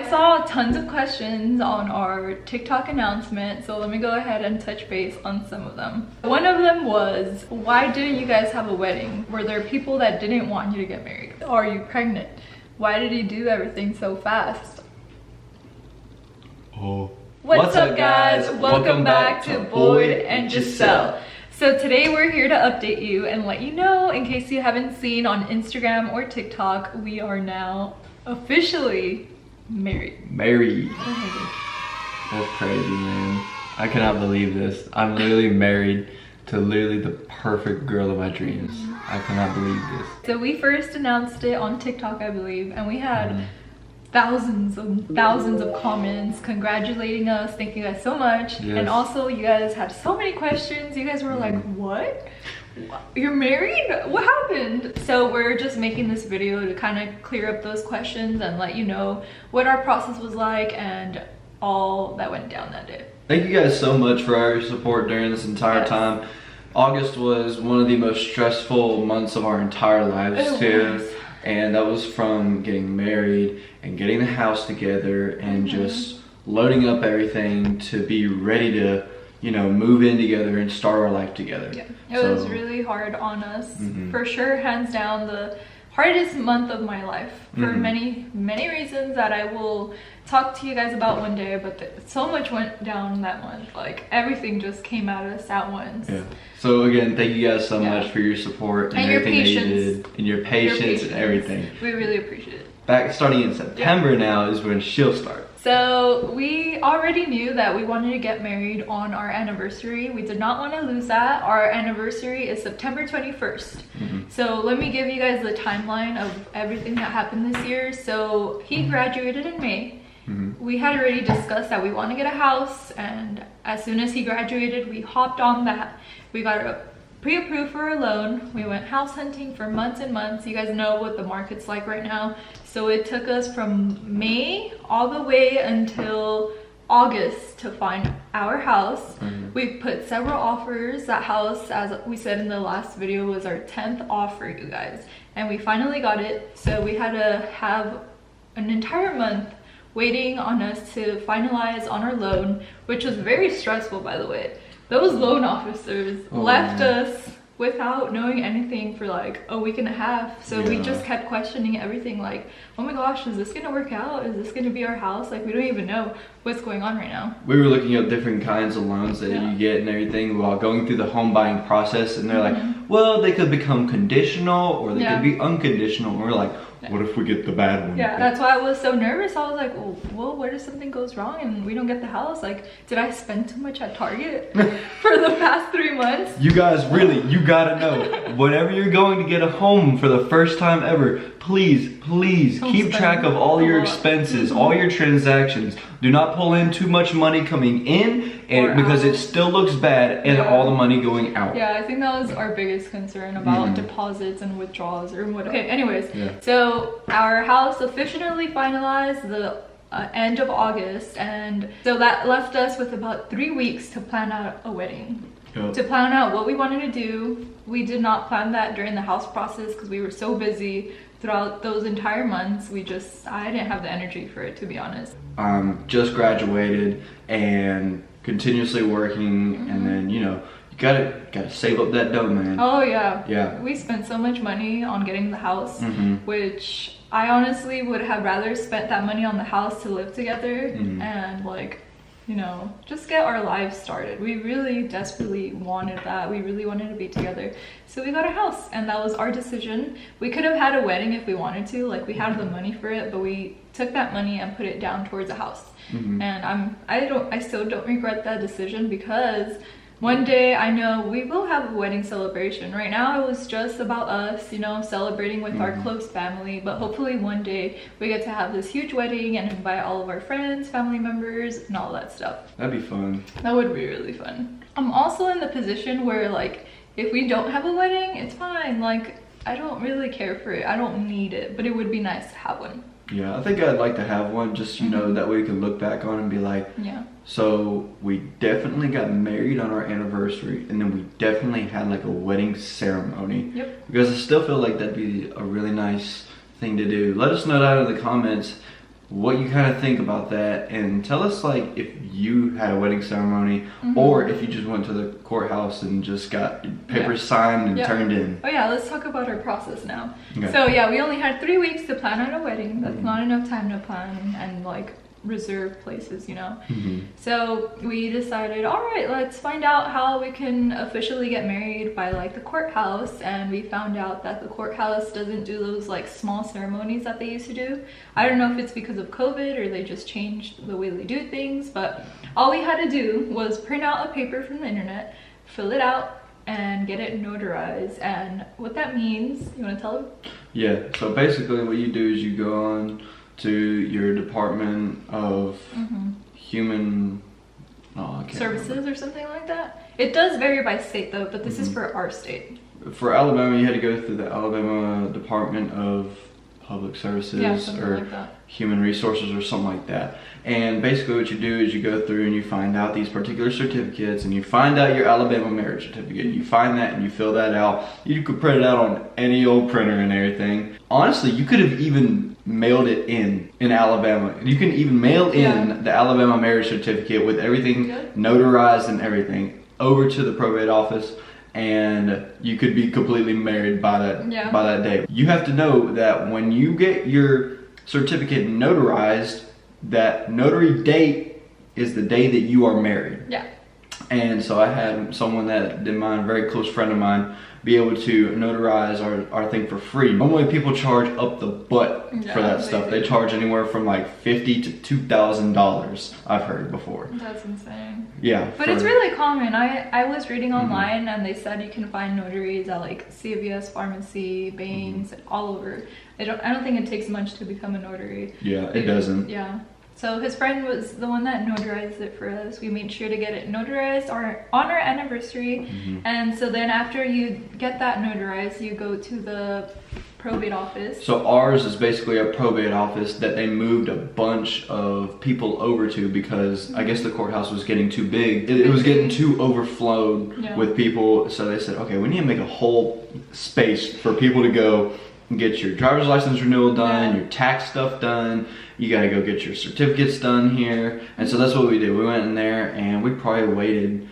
saw tons of questions on our TikTok announcement, so let me go ahead and touch base on some of them. One of them was, why didn't you guys have a wedding? Were there people that didn't want you to get married? Are you pregnant? Why did you do everything so fast? Oh. What's up guys? Welcome back to Boyd and Giselle. So today we're here to update you and let you know, in case you haven't seen on Instagram or TikTok, we are now officially married. That's crazy, man. I cannot believe this. I'm literally married to literally the perfect girl of my dreams. I cannot believe this. So we first announced it on TikTok, I believe, and we had thousands of comments congratulating us. Thank you guys so much. Yes. And also you guys had so many questions. You guys were like, what? You're married? What happened? So we're just making this video to kind of clear up those questions and let you know what our process was like and all that went down that day. Thank you guys so much for all your support during this entire time. August was one of the most stressful months of our entire lives too. And that was from getting married and getting the house together and just loading up everything to be ready to, you know, move in together and start our life together. Yeah, it was really hard on us. For sure, hands down, the hardest month of my life for many reasons that I will talk to you guys about one day, but so much went down that month. Like, everything just came at us at once. Yeah. So again, thank you guys so much for your support and your everything patience. that you did, and your patience and everything. We really appreciate it. Starting in September now is when she'll start. So we already knew that we wanted to get married on our anniversary. We did not want to lose that. Our anniversary is September 21st. So let me give you guys the timeline of everything that happened this year. So he graduated in May. We had already discussed that we want to get a house, and as soon as he graduated, we hopped on that. We got a pre-approved for a loan. We went house hunting for months and months. You guys know what the market's like right now. So it took us from May all the way until August to find our house. We put several offers. That house, as we said in the last video, was our 10th offer, you guys. And we finally got it. So we had to have an entire month waiting on us to finalize on our loan, which was very stressful, by the way. Those loan officers left us without knowing anything for like a week and a half. So we just kept questioning everything, like, oh my gosh, is this gonna work out? Is this gonna be our house? Like, we don't even know what's going on right now. We were looking at different kinds of loans that you get and everything while going through the home buying process, and they're like, well, they could become conditional or they could be unconditional. And we're like, what if we get the bad one? Yeah, that's why I was so nervous. I was like, well, what if something goes wrong and we don't get the house? Like, did I spend too much at Target for the past 3 months? You guys, really, you gotta know, whenever you're going to get a home for the first time ever, please keep track of all your expenses, all your transactions. Do not pull in too much money coming in, and because it still looks bad, and all the money going out. Yeah, I think that was our biggest concern about deposits and withdrawals or what. Okay, anyways, so our house officially finalized the end of August, and so that left us with about 3 weeks to plan out a wedding. To plan out what we wanted to do. We did not plan that during the house process because we were so busy throughout those entire months. I didn't have the energy for it, to be honest. Just graduated and continuously working, and then, you know, you gotta save up that dough, man. Oh yeah. We spent so much money on getting the house, which I honestly would have rather spent that money on the house to live together and, like, you know, just get our lives started. We really desperately wanted that. We really wanted to be together. So we got a house, and that was our decision. We could have had a wedding if we wanted to, like, we had the money for it, but we took that money and put it down towards a house. And I still don't regret that decision, because one day I know we will have a wedding celebration. Right now it was just about us, you know, celebrating with our close family, but hopefully one day we get to have this huge wedding and invite all of our friends, family members, and all that stuff. That'd be fun. That would be really fun. I'm also in the position where, like, if we don't have a wedding, it's fine. Like, I don't really care for it. I don't need it, but it would be nice to have one. Yeah, I think I'd like to have one, just, you know, that way we can look back on and be like, so we definitely got married on our anniversary, and then we definitely had like a wedding ceremony. Because I still feel like that'd be a really nice thing to do. Let us know down in the comments what you kind of think about that, and tell us like if you had a wedding ceremony or if you just went to the courthouse and just got papers signed and turned in. Oh yeah, let's talk about our process now. Okay. So yeah, we only had 3 weeks to plan on a wedding. That's not enough time to plan and like reserve places, you know. So we decided, all right, let's find out how we can officially get married by like the courthouse, and we found out that the courthouse doesn't do those like small ceremonies that they used to do. I don't know if it's because of COVID or they just changed the way they do things, but all we had to do was print out a paper from the internet, fill it out, and get it notarized. And what that means, you want to tell them? Yeah, so basically what you do is you go on to your Department of Human Services or something like that. It does vary by state though, but this is for our state. For Alabama, you had to go through the Alabama Department of Public Services or like Human Resources or something like that. And basically what you do is you go through and you find out these particular certificates, and you find out your Alabama marriage certificate. You find that and you fill that out. You could print it out on any old printer and everything. Honestly, you could have even mailed it in Alabama. You can even mail in the Alabama marriage certificate with everything notarized and everything over to the probate office, and you could be completely married by that day. You have to know that when you get your certificate notarized, that notary date is the day that you are married. Yeah. And so I had someone that did mine, a very close friend of mine, be able to notarize our thing for free. Normally people charge up the butt for that stuff. They charge anywhere from like $50 to $2,000, I've heard before. That's insane. Yeah. But it's really common. I was reading online and they said you can find notaries at like CVS Pharmacy, banks, all over. I don't think it takes much to become a notary. Yeah, it doesn't. Yeah. So his friend was the one that notarized it for us. We made sure to get it notarized on our anniversary. And so then after you get that notarized, you go to the probate office. So ours is basically a probate office that they moved a bunch of people over to because I guess the courthouse was getting too big. It was getting too overflowed with people. So they said, okay, we need to make a whole space for people to go and get your driver's license renewal done, your tax stuff done. You gotta go get your certificates done here. And so that's what we did. We went in there and we probably waited.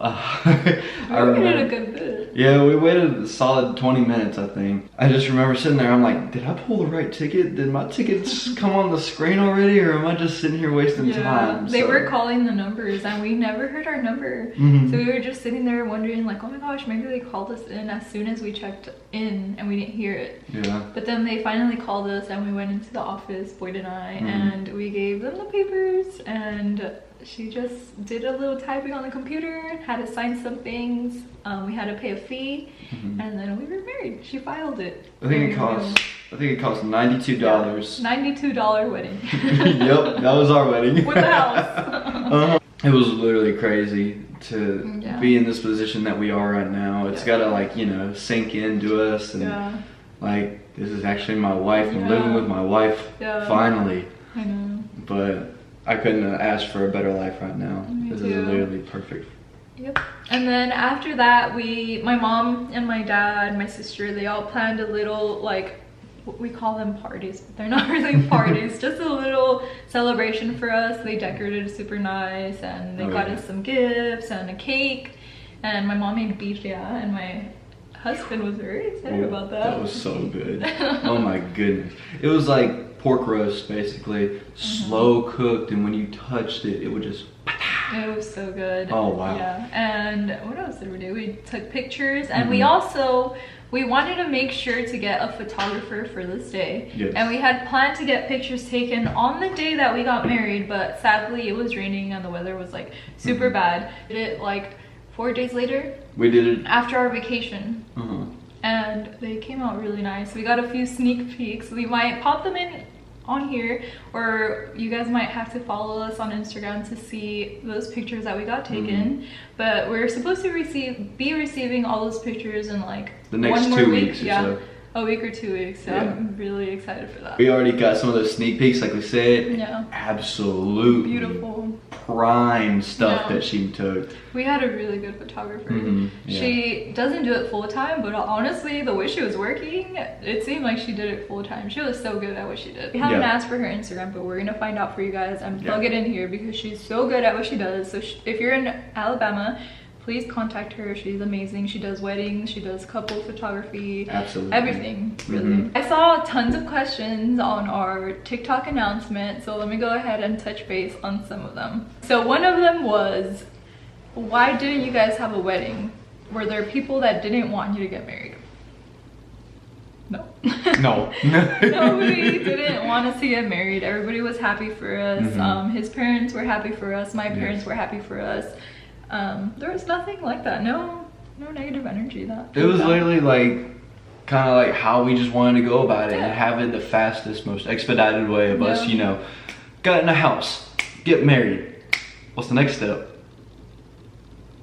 I waited a good bit. Yeah, we waited a solid 20 minutes, I think. I just remember sitting there, I'm like, did I pull the right ticket? Did my tickets come on the screen already, or am I just sitting here wasting time? They were calling the numbers and we never heard our number. So we were just sitting there wondering like, oh my gosh, maybe they called us in as soon as we checked in and we didn't hear it. Yeah. But then they finally called us and we went into the office, Boyd and I, and we gave them the papers, and she just did a little typing on the computer, had to sign some things. We had to pay a fee, and then we were married. She filed it. I think it cost $92. $92 wedding. Yep, that was our wedding. With the house. It was literally crazy to be in this position that we are right now. It's gotta like, you know, sink into us, and like this is actually my wife. I'm living with my wife finally. I know. But I couldn't have asked for a better life right now. This is literally perfect. Yep. And then after that, my mom and my dad, my sister, they all planned a little, like, we call them parties, but they're not really parties, just a little celebration for us. They decorated it super nice, and they got us some gifts and a cake, and my mom made beef, and my husband was very excited about that. That was so good. Oh my goodness. It was like pork roast, basically, slow cooked, and when you touched it, it would just... It was so good. Oh wow. Yeah. And what else did we do? We took pictures, and we wanted to make sure to get a photographer for this day. Yes. And we had planned to get pictures taken on the day that we got married, but sadly it was raining and the weather was like super bad. We did it like 4 days later. We did it after our vacation. And they came out really nice. We got a few sneak peeks. We might pop them in on here, or you guys might have to follow us on Instagram to see those pictures that we got taken. But we're supposed to be receiving all those pictures in like the next 1 more 2 week. weeks or so. a week or 2 weeks, so I'm really excited for that. We already got some of those sneak peeks, like we said. Yeah. Absolute Beautiful. Prime stuff that she took. We had a really good photographer. Yeah. She doesn't do it full time, but honestly, the way she was working, it seemed like she did it full time. She was so good at what she did. We haven't asked for her Instagram, but we're gonna find out for you guys and plug it in here because she's so good at what she does. So if you're in Alabama, please contact her. She's amazing. She does weddings, she does couple photography, everything, really. I saw tons of questions on our TikTok announcement, so let me go ahead and touch base on some of them. So one of them was, why didn't you guys have a wedding? Were there people that didn't want you to get married? No. No. Nobody didn't want us to get married. Everybody was happy for us. His parents were happy for us. My parents were happy for us. There was nothing like that. No negative energy. It was literally like kind of like how we just wanted to go about it and have it the fastest, most expedited way of us, you know, got in a house, get married. What's the next step?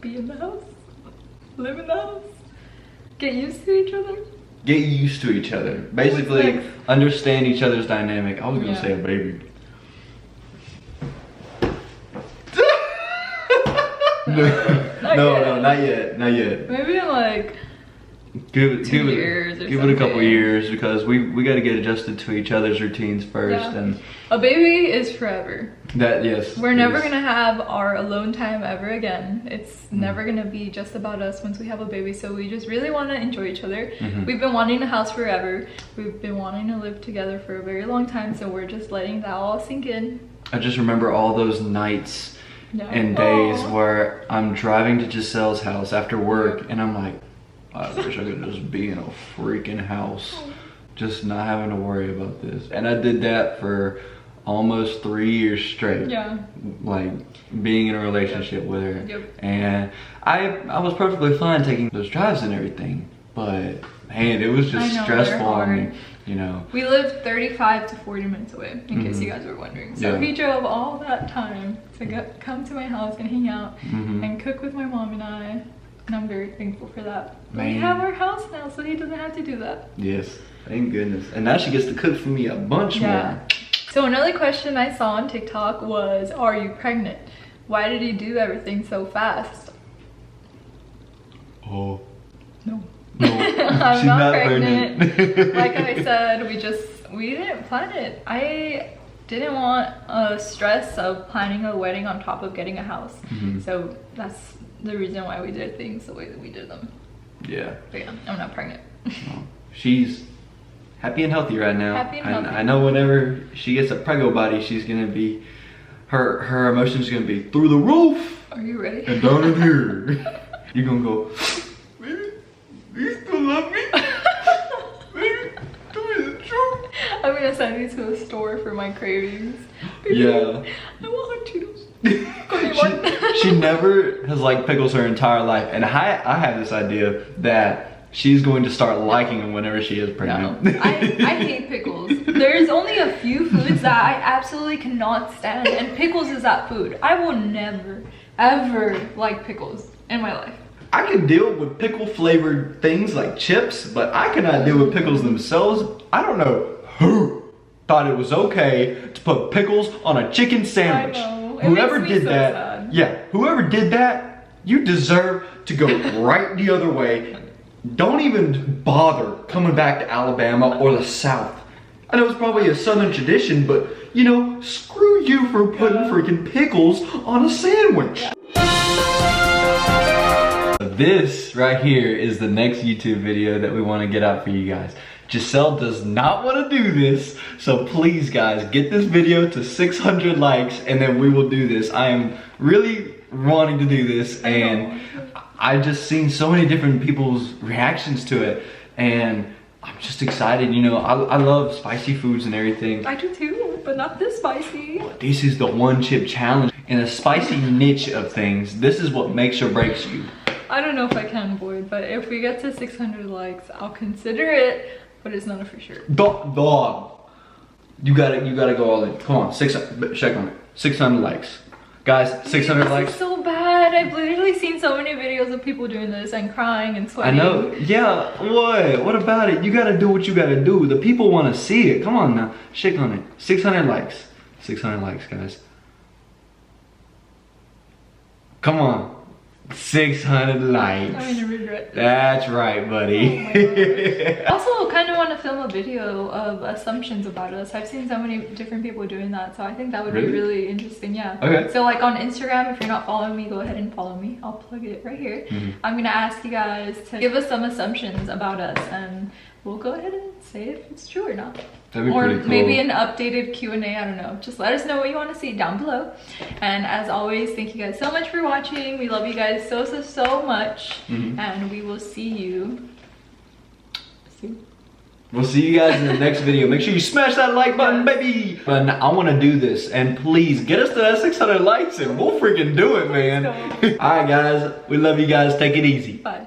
Be in the house, live in the house, get used to each other. Get used to each other. Basically, understand each other's dynamic. I was gonna say a baby. No, not yet. Maybe in like give it 2 years or give it a couple years, because we got to get adjusted to each other's routines first. And a baby is forever. We're never gonna have our alone time ever again. It's never gonna be just about us once we have a baby, so we just really want to enjoy each other. We've been wanting a house forever. We've been wanting to live together for a very long time, so we're just letting that all sink in. I just remember all those nights and days where I'm driving to Giselle's house after work and I'm like, I wish I could just be in a freaking house, just not having to worry about this. And I did that for almost 3 years straight. Like being in a relationship with her. And I was perfectly fine taking those drives and everything, but man, it was just stressful on me, you know. We lived 35 to 40 minutes away, in case you guys were wondering. So he drove all that time to come to my house and hang out and cook with my mom and I. And I'm very thankful for that. We have our house now, so he doesn't have to do that. Yes, thank goodness. And now she gets to cook for me a bunch more. So another question I saw on TikTok was, are you pregnant? Why did he do everything so fast? No. I'm She's not pregnant. Like I said, we didn't plan it. I didn't want a stress of planning a wedding on top of getting a house. So that's the reason why we did things the way that we did them. But yeah, I'm not pregnant. She's happy and healthy right now. Happy and healthy. I know whenever she gets a preggo body, she's gonna be, her emotions gonna be through the roof. Are you ready? And down in here. You're gonna go, baby, do you still love me? Baby, tell me the truth. I'm gonna send you to a store for my cravings. Baby, I want Cheetos. she never has liked pickles her entire life, and I have this idea that she's going to start liking them whenever she is pregnant. No, I hate pickles. There's only a few foods that I absolutely cannot stand, and pickles is that food. I will never ever like pickles in my life. I can deal with pickle flavored things like chips, but I cannot deal with pickles themselves. I don't know who thought it was okay to put pickles on a chicken sandwich. I know. Whoever did that, whoever did that, you deserve to go right the other way. Don't even bother coming back to Alabama or the South. I know it's probably a Southern tradition, but you know, screw you for putting freaking pickles on a sandwich. This right here is the next YouTube video that we want to get out for you guys. Giselle does not want to do this, so please guys, get this video to 600 likes and then we will do this. I am really wanting to do this, and I've just seen so many different people's reactions to it, and I'm just excited. You know, I love spicy foods and everything. I do too, but not this spicy. But this is the one chip challenge. In a spicy niche of things, this is what makes or breaks you. I don't know if I can, Boyd, but if we get to 600 likes, I'll consider it. But it's not a for sure. Dog. You gotta go all in. Come on, check on it. 600 likes. Guys, 600 likes. It's so bad. god, I've literally seen so many videos of people doing this and crying and sweating. I know. Yeah, what? What about it? You gotta do what you gotta do. The people wanna see it. Come on now. Shake on it. 600 likes. 600 likes, guys. Come on. 600 likes. I'm gonna regret this. That's right, buddy. Oh also, kind of want to film a video of assumptions about us. I've seen so many different people doing that, so I think that would be really interesting. Yeah. Okay. So like on Instagram, if you're not following me, go ahead and follow me. I'll plug it right here. I'm gonna ask you guys to give us some assumptions about us, and we'll go ahead and say if it's true or not. That'd be or pretty cool. Maybe an updated Q&A, I don't know. Just let us know what you want to see down below. And as always, thank you guys so much for watching. We love you guys so much. And we will see you soon. We'll see you guys in the next video. Make sure you smash that like button, baby. And I want to do this. And please get us to that 600 likes and we'll freaking do it, man. All right, guys. We love you guys. Take it easy. Bye.